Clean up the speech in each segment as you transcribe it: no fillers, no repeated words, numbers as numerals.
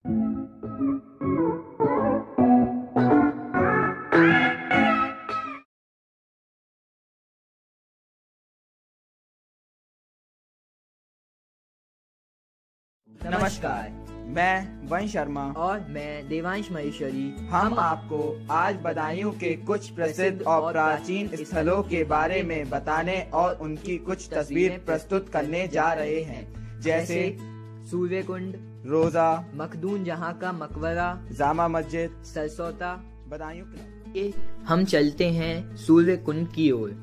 नमस्कार, मैं वंश शर्मा और मैं देवांश महेश्वरी। हम आपको आज बदायूं के कुछ प्रसिद्ध और प्राचीन स्थलों के बारे में बताने और उनकी कुछ तस्वीर प्रस्तुत करने जा रहे हैं, जैसे सूर्य कुंड, रोजा, मखदूम जहां का मकबरा, जामा मस्जिद, सरसोता, बदायूं क्लब। हम चलते हैं सूर्य कुंड की ओर।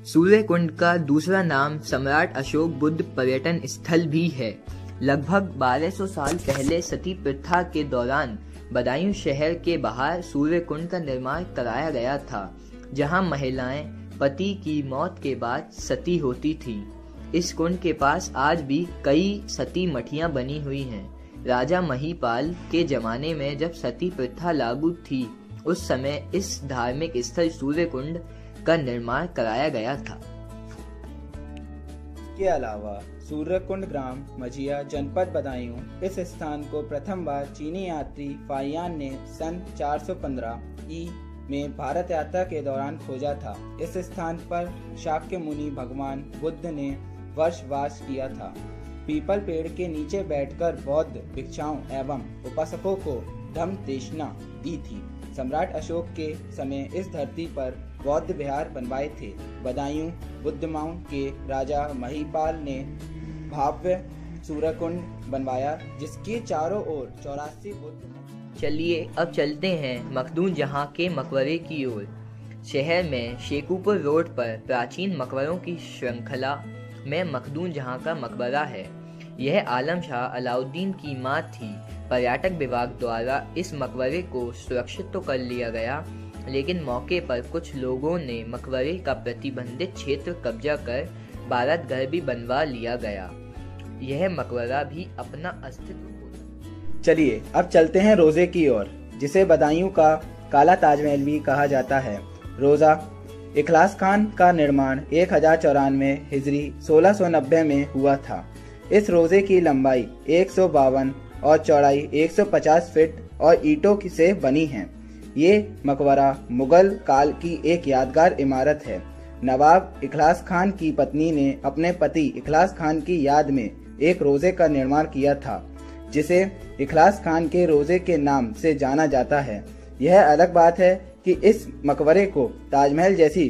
सूर्य कुंड का दूसरा नाम सम्राट अशोक बुद्ध पर्यटन स्थल भी है। लगभग 1200 साल पहले सती प्रथा के दौरान बदायूं शहर के बाहर सूर्य कुंड का निर्माण कराया गया था, जहां महिलाएं पति की मौत के बाद सती होती थी। इस कुंड के पास आज भी कई सती मठियां बनी हुई हैं। राजा महिपाल के जमाने में जब सती प्रथा लागू थी, उस समय इस धार्मिक स्थल सूर्य कुंड का निर्माण कराया गया था। के अलावा सूर्यकुंड ग्राम मझिया जनपद बदायूं, इस स्थान को प्रथम बार चीनी यात्री फाहियान ने सन 415 ई में भारत यात्रा के दौरान खोजा था। इस स्थान पर शाक्य मुनि भगवान बुद्ध ने वर्षवास किया था। पीपल पेड़ के नीचे बैठकर बौद्ध भिक्षुओं एवं उपासकों को धम्म देशना दी थी। सम्राट अशोक के समय इस धरती पर बौद्ध विहार बनवाए थे। बदायूं बुद्धमाऊ के राजा महिपाल ने भव्य सूर्यकुंड बनवाया, जिसके चारों ओर 84 बुद्ध। चलिए अब चलते हैं मखदूम जहां के मकबरे की ओर। शहर में शेखुपुर रोड पर प्राचीन मकबरों की श्रृंखला में मखदूम जहां का मकबरा है। यह आलम शाह अलाउद्दीन की मां थी। पर्यटक विभाग द्वारा इस मकबरे को सुरक्षित तो कर लिया गया, लेकिन मौके पर कुछ लोगों ने मकबरे का प्रतिबंधित क्षेत्र कब्जा कर बारात घर भी बनवा लिया गया। यह मकबरा भी अपना अस्तित्व। चलिए अब चलते हैं रोजे की ओर, जिसे बदायूं का काला ताजमहल भी कहा जाता है। रोजा इखलास खान का निर्माण 1094 हिजरी 1690 में हुआ था। इस रोजे की लंबाई 152 और चौड़ाई 150 फीट और ईंटों से बनी है। ये मकबरा मुगल काल की एक यादगार इमारत है। नवाब इखलास खान की पत्नी ने अपने पति इखलास खान की याद में एक रोजे का निर्माण किया था, जिसे इखलास खान के रोजे के नाम से जाना जाता है। यह अलग बात है कि इस मकबरे को ताजमहल जैसी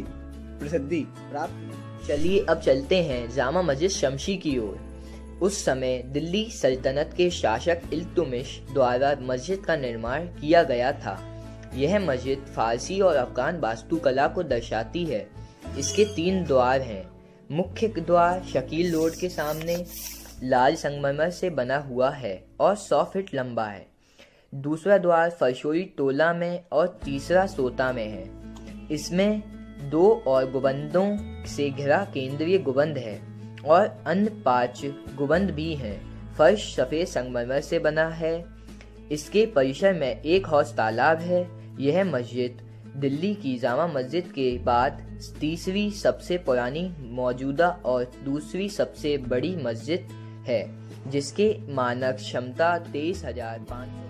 प्रसिद्धि प्राप्त। चलिए अब चलते हैं जामा मस्जिद शमशी की ओर। उस समय दिल्ली सल्तनत के शासक इल्तुमिश द्वारा मस्जिद का निर्माण किया गया था। यह मस्जिद फारसी और अफगान वास्तुकला को दर्शाती है। इसके 3 द्वार हैं। मुख्य द्वार शकील रोड के सामने लाल संगमरमर से बना हुआ है और 100 फीट लंबा है। दूसरा द्वार फरशोई टोला में और तीसरा सोता में है। इसमें 2 और गुंबदों से घिरा केंद्रीय गुंबद है और अन्य 5 गुंबद भी हैं। फर्श सफ़ेद संगमरमर से बना है। इसके परिसर में एक हौज तालाब है। यह मस्जिद दिल्ली की जामा मस्जिद के बाद तीसरी सबसे पुरानी मौजूदा और दूसरी सबसे बड़ी मस्जिद है, जिसके मानक क्षमता 23,500।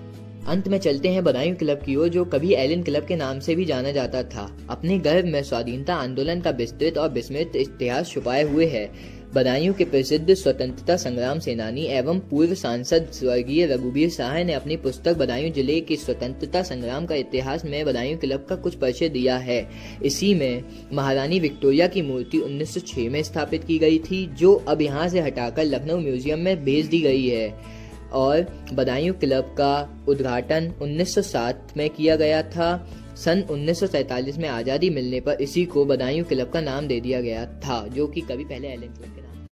अंत में चलते हैं बदायूं क्लब की ओर, जो कभी एलन क्लब के नाम से भी जाना जाता था। अपने गर्भ में स्वाधीनता आंदोलन का विस्तृत और विस्मृत इतिहास छुपाए हुए है। बदायूं के प्रसिद्ध स्वतंत्रता संग्राम सेनानी एवं पूर्व सांसद स्वर्गीय रघुवीर शाह ने अपनी पुस्तक बदायूं जिले के स्वतंत्रता संग्राम का इतिहास में बदायूं क्लब का कुछ परिचय दिया है। इसी में महारानी विक्टोरिया की मूर्ति 1906 में स्थापित की गई थी, जो अब यहाँ से हटाकर लखनऊ म्यूजियम में भेज दी गई है। और बदायूं क्लब का उद्घाटन 1907 में किया गया था। सन 1947 में आज़ादी मिलने पर इसी को बदायूं क्लब का नाम दे दिया गया था, जो कि कभी पहले एलन क्लब के नाम